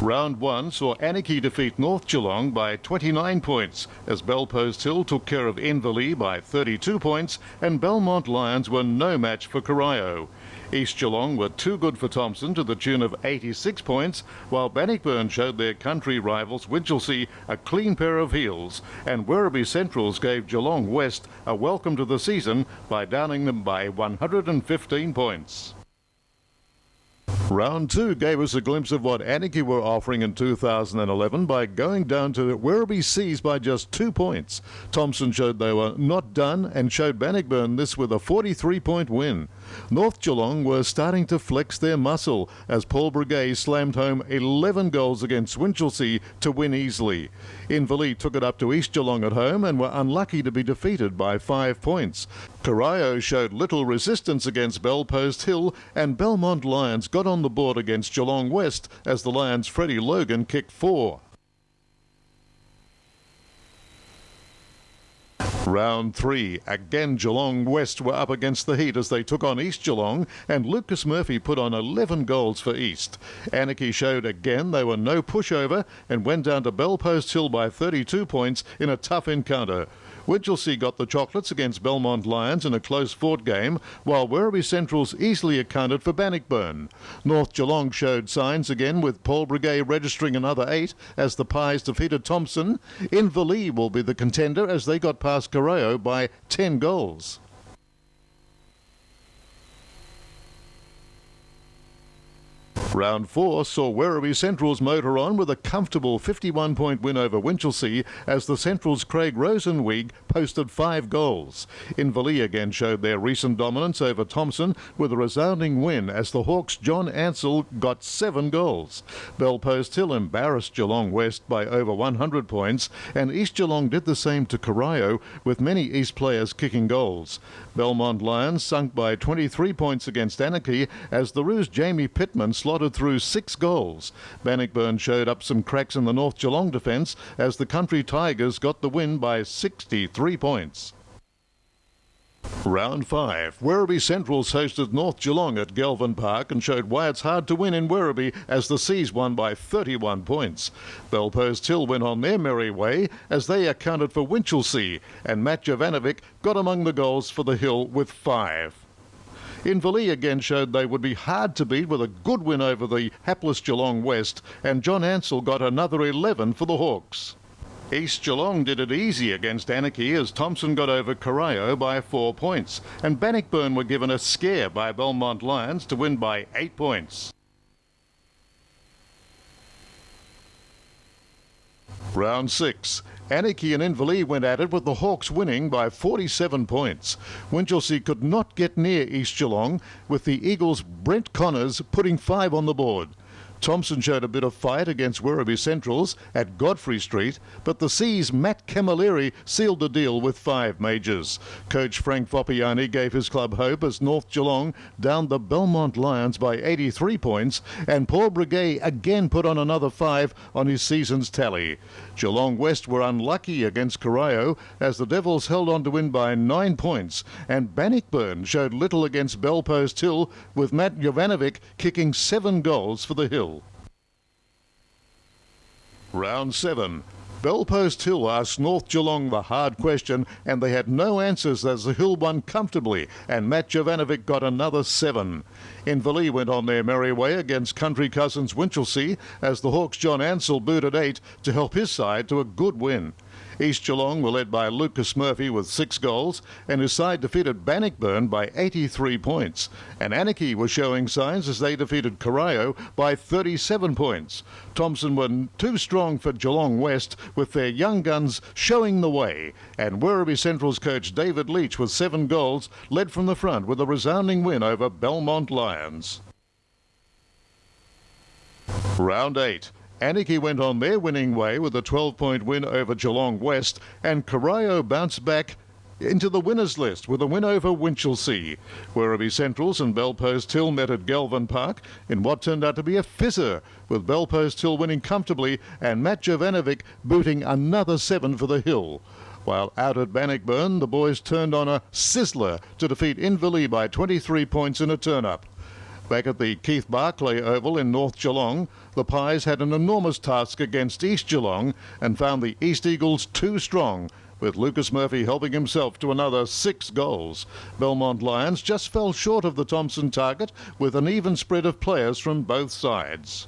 Round 1 saw Anarchy defeat North Geelong by 29 points as Bellpost Hill took care of Inverleigh by 32 points and Belmont Lions were no match for Corio. East Geelong were too good for Thompson to the tune of 86 points, while Bannockburn showed their country rivals Winchelsea a clean pair of heels, and Werribee Centrals gave Geelong West a welcome to the season by downing them by 115 points. Round 2 gave us a glimpse of what Anarchy were offering in 2011 by going down to Werribee Seas by just 2 points. Thompson showed they were not done and showed Bannockburn this with a 43-point win. North Geelong were starting to flex their muscle as Paul Breguet slammed home 11 goals against Winchelsea to win easily. Inverleigh took it up to East Geelong at home and were unlucky to be defeated by 5 points. Corio showed little resistance against Bellpost Hill and Belmont Lions got on the board against Geelong West as the Lions' Freddie Logan kicked 4. Round 3, again Geelong West were up against the heat as they took on East Geelong and Lucas Murphy put on 11 goals for East. Anarchy showed again they were no pushover and went down to Bellpost Hill by 32 points in a tough encounter. Winchelsea got the chocolates against Belmont Lions in a close-fought game, while Werribee Centrals easily accounted for Bannockburn. North Geelong showed signs again with Paul Breguet registering another 8 as the Pies defeated Thompson. Inverleigh will be the contender as they got past Corio by 10 goals. Round 4 saw Werribee Centrals motor on with a comfortable 51-point win over Winchelsea as the Centrals' Craig Rosenweig posted 5 goals. Inverleigh again showed their recent dominance over Thompson with a resounding win as the Hawks' John Ansell got 7 goals. Bellpost Hill embarrassed Geelong West by over 100 points and East Geelong did the same to Corio with many East players kicking goals. Belmont Lions sunk by 23 points against Anarchy as the Roos' Jamie Pittman slotted through 6 goals. Bannockburn showed up some cracks in the North Geelong defence as the Country Tigers got the win by 63 points. Round 5. Werribee Centrals hosted North Geelong at Galvin Park and showed why it's hard to win in Werribee as the Seas won by 31 points. Bellpost Hill went on their merry way as they accounted for Winchelsea and Matt Jovanovic got among the goals for the Hill with 5. Inverleigh again showed they would be hard to beat with a good win over the hapless Geelong West and John Ansell got another 11 for the Hawks. East Geelong did it easy against Anarchy as Thompson got over Corio by 4 points and Bannockburn were given a scare by Belmont Lions to win by 8 points. Round 6. Anarchy and Inverleigh went at it with the Hawks winning by 47 points. Winchelsea could not get near East Geelong with the Eagles' Brent Connors putting 5 on the board. Thompson showed a bit of fight against Werribee Centrals at Godfrey Street, but the Seas' Matt Camilleri sealed the deal with 5 majors. Coach Frank Foppiani gave his club hope as North Geelong downed the Belmont Lions by 83 points, and Paul Breguet again put on another 5 on his season's tally. Geelong West were unlucky against Corio as the Devils held on to win by 9 points, and Bannockburn showed little against Bellpost Hill with Matt Jovanovic kicking 7 goals for the Hill. Round 7. Bellpost Hill asked North Geelong the hard question and they had no answers as the Hill won comfortably and Matt Jovanovic got another 7. Inverleigh went on their merry way against country cousins Winchelsea as the Hawks' John Ansell booted 8 to help his side to a good win. East Geelong were led by Lucas Murphy with 6 goals and his side defeated Bannockburn by 83 points. And Anarchy was showing signs as they defeated Corio by 37 points. Thompson were too strong for Geelong West with their young guns showing the way. And Werribee Central's coach David Leach with 7 goals led from the front with a resounding win over Belmont Lions. Round 8. Anarchy went on their winning way with a 12-point win over Geelong West and Corio bounced back into the winners list with a win over Winchelsea. Werribee Centrals and Bellpost Hill met at Galvin Park in what turned out to be a fizzer, with Bellpost Hill winning comfortably and Matt Jovanovic booting another 7 for the Hill. While out at Bannockburn, the boys turned on a sizzler to defeat Inverleigh by 23 points in a turn-up. Back at the Keith Barclay Oval in North Geelong, the Pies had an enormous task against East Geelong and found the East Eagles too strong, with Lucas Murphy helping himself to another 6 goals. Belmont Lions just fell short of the Thompson target with an even spread of players from both sides.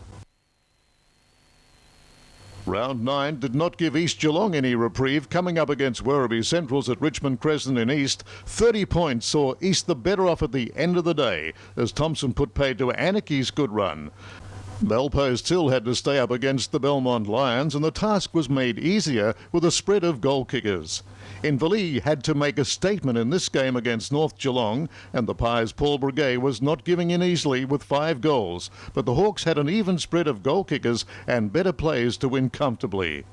Round 9 did not give East Geelong any reprieve, coming up against Werribee Centrals at Richmond Crescent in East. 30 points saw East the better off at the end of the day, as Thompson put paid to Anarchy's good run. Belpost Hill had to stay up against the Belmont Lions, and the task was made easier with a spread of goal kickers. Inverleigh had to make a statement in this game against North Geelong, and the Pies' Paul Breguet was not giving in easily with 5 goals, but the Hawks had an even spread of goal kickers and better plays to win comfortably.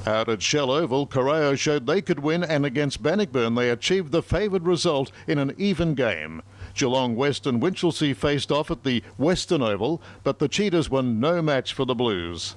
Out at Shell Oval, Corio showed they could win, and against Bannockburn they achieved the favoured result in an even game. Geelong West and Winchelsea faced off at the Western Oval, but the Cheetahs were no match for the Blues.